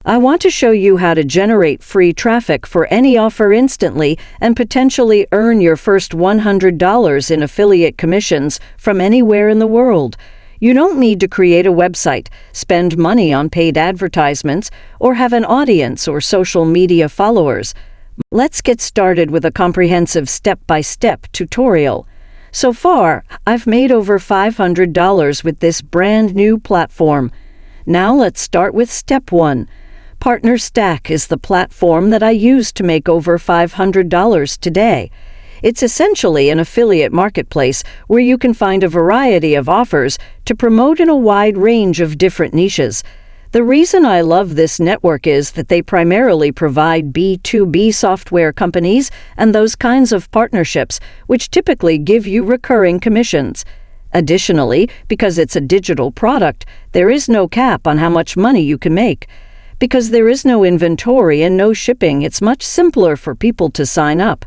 I want to show you how to generate free traffic for any offer instantly and potentially earn your first $100 in affiliate commissions from anywhere in the world. You don't need to create a website, spend money on paid advertisements, or have an audience or social media followers. Let's get started with a comprehensive step-by-step tutorial. So far, I've made over $500 with this brand new platform. Now let's start with step 1. PartnerStack is the platform that I use to make over $500 today. It's essentially an affiliate marketplace where you can find a variety of offers to promote in a wide range of different niches. The reason I love this network is that they primarily provide B2B software companies and those kinds of partnerships which typically give you recurring commissions. Additionally, because it's a digital product, there is no cap on how much money you can make. Because there is no inventory and no shipping, it's much simpler for people to sign up.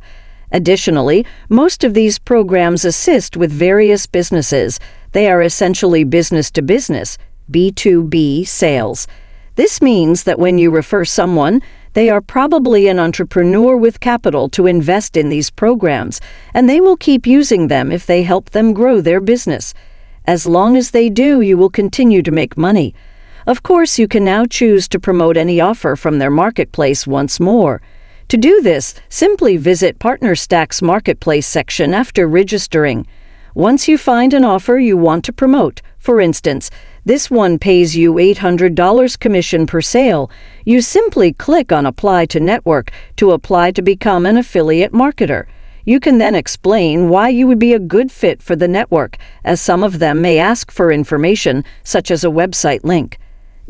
Additionally, most of these programs assist with various businesses. They are essentially business-to-business, B2B sales. This means that when you refer someone, they are probably an entrepreneur with capital to invest in these programs, and they will keep using them if they help them grow their business. As long as they do, you will continue to make money. Of course, you can now choose to promote any offer from their marketplace once more. To do this, simply visit PartnerStack's marketplace section after registering. Once you find an offer you want to promote, for instance, this one pays you $800 commission per sale, you simply click on Apply to Network to apply to become an affiliate marketer. You can then explain why you would be a good fit for the network, as some of them may ask for information, such as a website link.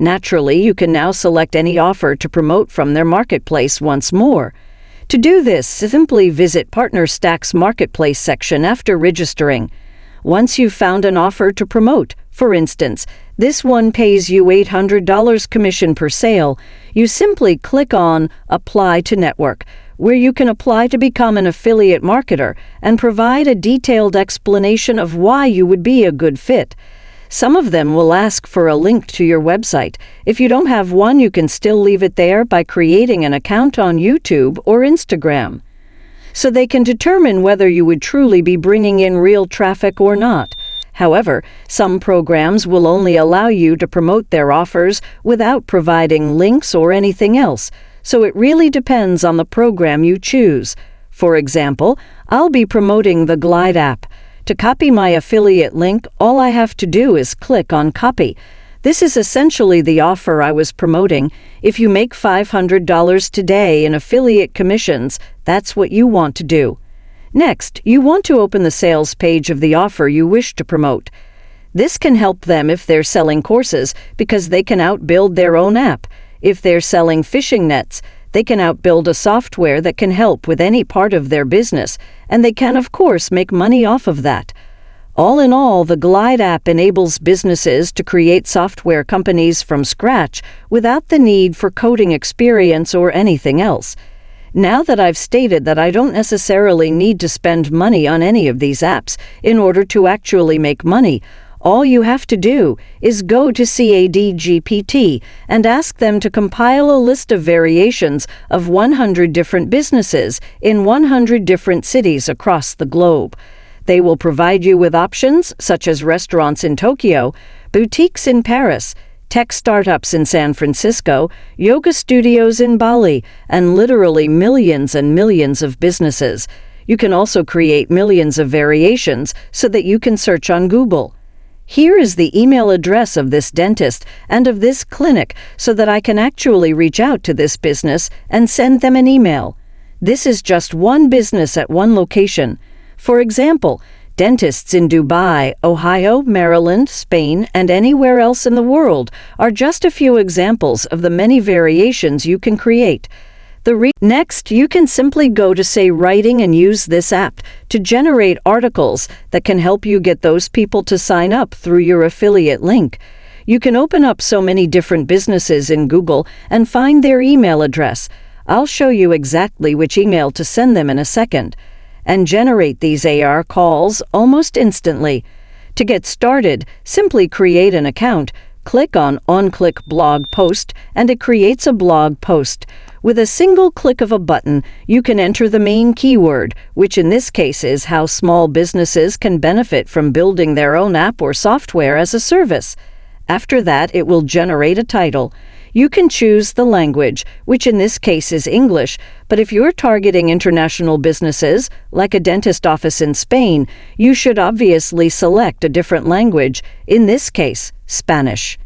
Naturally, you can now select any offer to promote from their marketplace once more. To do this, simply visit PartnerStack's marketplace section after registering. Once you've found an offer to promote, for instance, this one pays you $800 commission per sale, you simply click on Apply to Network, where you can apply to become an affiliate marketer and provide a detailed explanation of why you would be a good fit. Some of them will ask for a link to your website. If you don't have one, you can still leave it there by creating an account on YouTube or Instagram, so they can determine whether you would truly be bringing in real traffic or not. However, some programs will only allow you to promote their offers without providing links or anything else, so it really depends on the program you choose. For example, I'll be promoting the Glide app. To copy my affiliate link, all I have to do is click on Copy. This is essentially the offer I was promoting. If you make $500 today in affiliate commissions, that's what you want to do. Next, you want to open the sales page of the offer you wish to promote. This can help them if they're selling courses, because they can outbuild their own app. If they're selling fishing nets, they can outbuild a software that can help with any part of their business, and they can, of course, make money off of that. All in all, the Glide app enables businesses to create software companies from scratch without the need for coding experience or anything else. Now that I've stated that I don't necessarily need to spend money on any of these apps in order to actually make money, all you have to do is go to ChatGPT and ask them to compile a list of variations of 100 different businesses in 100 different cities across the globe. They will provide you with options such as restaurants in Tokyo, boutiques in Paris, tech startups in San Francisco, yoga studios in Bali, and literally millions and millions of businesses. You can also create millions of variations so that you can search on Google. Here is the email address of this dentist and of this clinic so that I can actually reach out to this business and send them an email. This is just one business at one location. For example, dentists in Dubai, Ohio, Maryland, Spain, and anywhere else in the world are just a few examples of the many variations you can create. Next, you can simply go to Say Writing and use this app to generate articles that can help you get those people to sign up through your affiliate link. You can open up so many different businesses in Google and find their email address. I'll show you exactly which email to send them in a second, and generate these AR calls almost instantly. To get started, simply create an account, click on-click blog post and it creates a blog post. With a single click of a button, you can enter the main keyword, which in this case is how small businesses can benefit from building their own app or software as a service. After that, it will generate a title. You can choose the language, which in this case is English, but if you're targeting international businesses, like a dentist office in Spain, you should obviously select a different language, in this case, Spanish.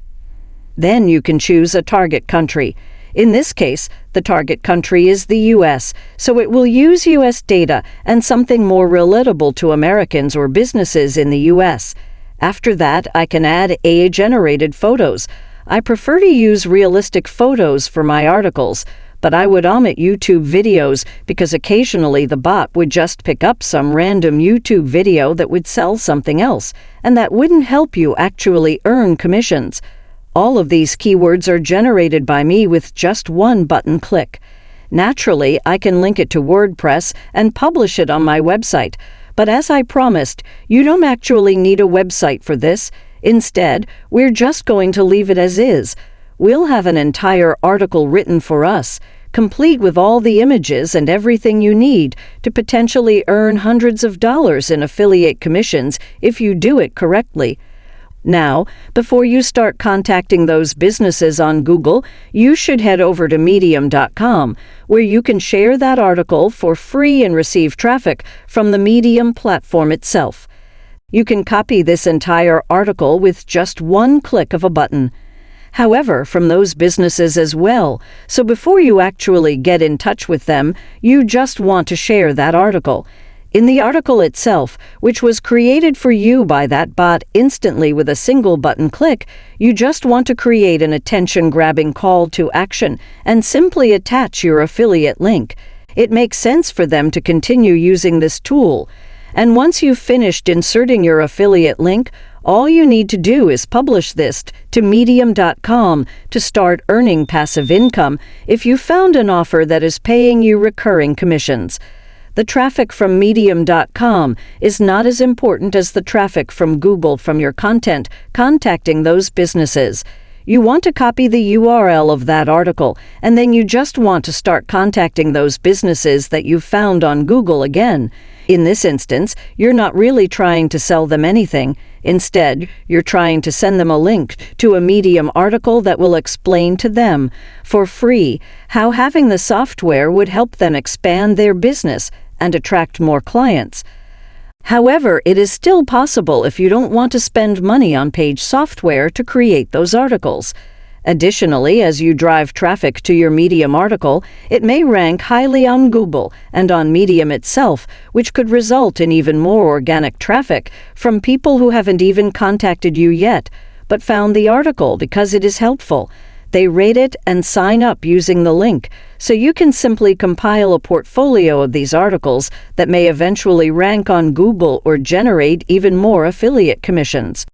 Then you can choose a target country. In this case, the target country is the U.S., so it will use U.S. data and something more relatable to Americans or businesses in the U.S. After that, I can add AI-generated photos. I prefer to use realistic photos for my articles, but I would omit YouTube videos because occasionally the bot would just pick up some random YouTube video that would sell something else, and that wouldn't help you actually earn commissions. All of these keywords are generated by me with just one button click. Naturally, I can link it to WordPress and publish it on my website, but as I promised, you don't actually need a website for this. Instead, we're just going to leave it as is. We'll have an entire article written for us, complete with all the images and everything you need to potentially earn hundreds of dollars in affiliate commissions if you do it correctly. Now, before you start contacting those businesses on Google, you should head over to medium.com, where you can share that article for free and receive traffic from the Medium platform itself. You can copy this entire article with just one click of a button. However, from those businesses as well, so before you actually get in touch with them, you just want to share that article. In the article itself, which was created for you by that bot instantly with a single button click, you just want to create an attention-grabbing call to action and simply attach your affiliate link. It makes sense for them to continue using this tool. And once you've finished inserting your affiliate link, all you need to do is publish this to medium.com to start earning passive income if you found an offer that is paying you recurring commissions. The traffic from medium.com is not as important as the traffic from Google from your content contacting those businesses. You want to copy the URL of that article, and then you just want to start contacting those businesses that you found on Google again. In this instance, you're not really trying to sell them anything. Instead, you're trying to send them a link to a Medium article that will explain to them, for free, how having the software would help them expand their business and attract more clients. However, it is still possible if you don't want to spend money on paid software to create those articles. Additionally, as you drive traffic to your Medium article, it may rank highly on Google and on Medium itself, which could result in even more organic traffic from people who haven't even contacted you yet, but found the article because it is helpful. They rate it and sign up using the link, so you can simply compile a portfolio of these articles that may eventually rank on Google or generate even more affiliate commissions.